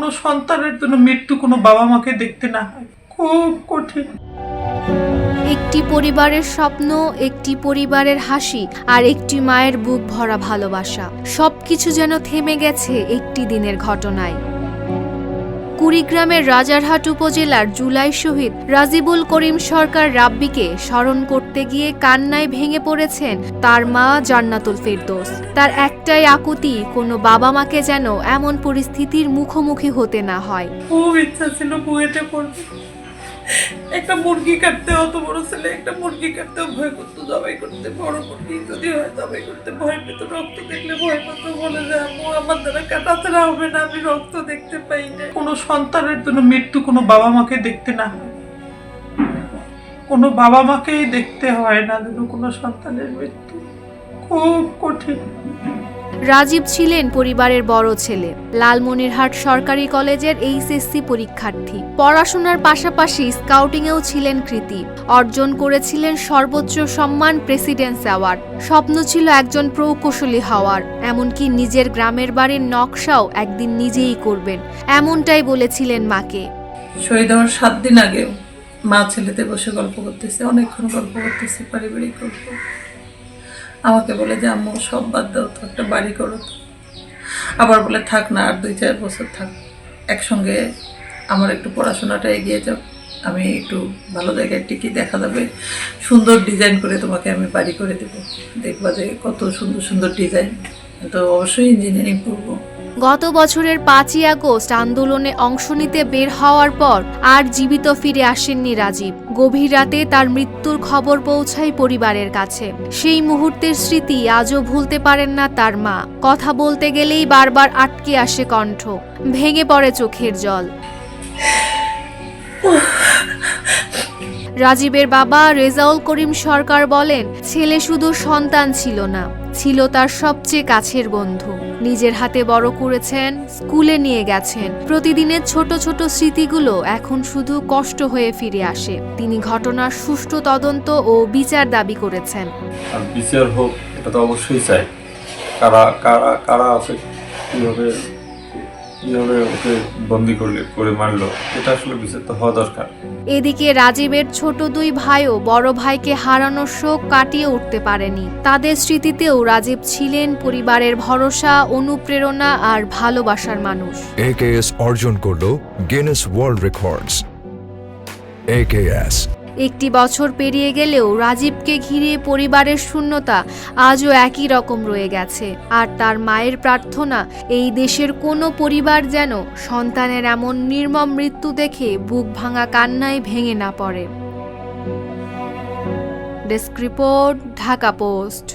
কোনো সন্তানের জন্য মৃত্যু কোনো বাবা মাকে দেখতে না হয়, খুব কঠিন। একটি পরিবারের স্বপ্ন, একটি পরিবারের হাসি, আর একটি মায়ের বুক ভরা ভালোবাসা, সবকিছু যেন থেমে গেছে একটি দিনের ঘটনায়। কুড়িগ্রামের রাজারহাট উপজেলার জুলাই শহীদ রাজিবুল করিম সরকার রাব্বিকে স্মরণ করতে গিয়ে কান্নায় ভেঙে পড়েছেন তার মা জান্নাতুল ফেরদৌস। তার একটাই আকুতি, কোনো বাবা মাকে যেন এমন পরিস্থিতির মুখোমুখি হতে না হয়। খুব ইচ্ছা ছিল বুয়েটে পড়বে, একটা মুরগি কাটতে, অত বড় ছেলে একটা মুরগি কাটতে ভয় করতো, জবাই করতে, বড় মুরগি যদি হয় জবাই করতে ভয় পেত, রক্ত দেখলে ভয় পেত, বলে যে আম্মু আমার দ্বারা কাটাতে হবে না, আমি রক্ত দেখতে পাই না। কোনো সন্তানের জন্য মৃত্যু কোনো বাবা মাকে দেখতে না হয়, কোনো বাবা মাকেই দেখতে হয় না যেন কোনো সন্তানের মৃত্যু, খুব কঠিন। রাজীব ছিলেন পরিবারের বড় ছেলে, লালমনিরহাট সরকারি কলেজের এইচএসসি পরীক্ষার্থী। পড়াশোনার পাশাপাশি স্কাউটিংয়েও ছিলেন কৃতী, অর্জন করেছিলেন সর্বোচ্চ সম্মান প্রেসিডেন্টস অ্যাওয়ার্ড। স্বপ্ন ছিল একজন প্রকৌশলী হওয়ার, এমনকি নিজের গ্রামের বাড়ির নকশাও একদিন নিজেই করবেন, এমনটাই বলেছিলেন মাকে। শহীদ হওয়ার 7 দিন আগে মা ছেলেতে বসে গল্প করতেছে, অনেকক্ষণ গল্প করতেছে, পারিবারিক গল্প। আমাকে বলে যে আম্মু সব বাদ দাও তো, একটা বাড়ি করো তো। আবার বলে থাক না, আর 2-4 বছর থাক, একসঙ্গে আমার একটু পড়াশোনাটা এগিয়ে যাও, আমি একটু ভালো জায়গায় টিকি, দেখা যাবে সুন্দর ডিজাইন করে তোমাকে আমি বাড়ি করে দেবো, দেখবা যে কত সুন্দর সুন্দর ডিজাইন, তো অবশ্যই ইঞ্জিনিয়ারিং করবো। গত বছরের 5ই আগস্ট আন্দোলনে অংশ নিতে বের হওয়ার পর আর জীবিত ফিরে আসেননি রাজীব। গভীর রাতে তার মৃত্যুর খবর পৌঁছায় পরিবারের কাছে। সেই মুহূর্তের স্মৃতি আজও ভুলতে পারেন না তার মা। কথা বলতে গেলেই বারবার আটকে আসে কণ্ঠ, ভেঙে পড়ে চোখের জল। রাজীবের বাবা রেজাউল করিম সরকার বলেন, ছেলে শুধু সন্তান ছিল না, ছিল তার সবচেয়ে কাছের বন্ধু। নিজের হাতে বড় করেছেন, স্কুলে নিয়ে গেছেন। প্রতিদিনের ছোট ছোট স্মৃতিগুলো এখন শুধু কষ্ট হয়ে ফিরে আসে। তিনি ঘটনার সুষ্ঠু তদন্ত ও বিচার দাবি করেছেন। আর বিচার হোক, এটা তো অবশ্যই চাই। কারা কারা কারা আছে, কিভাবে ওকে বন্দি করে মারলো, এটা আসলে বিচার তো হওয়া দরকার। এদিকে রাজীবের ছোট 2 ভাইও বড় ভাইকে হারানোর শোক কাটিয়ে উঠতে পারেনি। তাদের স্মৃতিতেও রাজীব ছিলেন পরিবারের ভরসা, অনুপ্রেরণা আর ভালোবাসার মানুষ। AKS অর্জন করলো গিনেস ওয়ার্ল্ড রেকর্ডস। AKS একটি বছর পেরিয়ে গেলেও রাজীবকে ঘিরে পরিবারের শূন্যতা আজও একই রকম রয়ে গেছে। আর তার মায়ের প্রার্থনা, এই দেশের কোনো পরিবার যেন সন্তানের এমন নির্মম মৃত্যু দেখে বুক ভাঙা কান্নায় ভেঙে না পড়ে। Desk report, Dhaka post.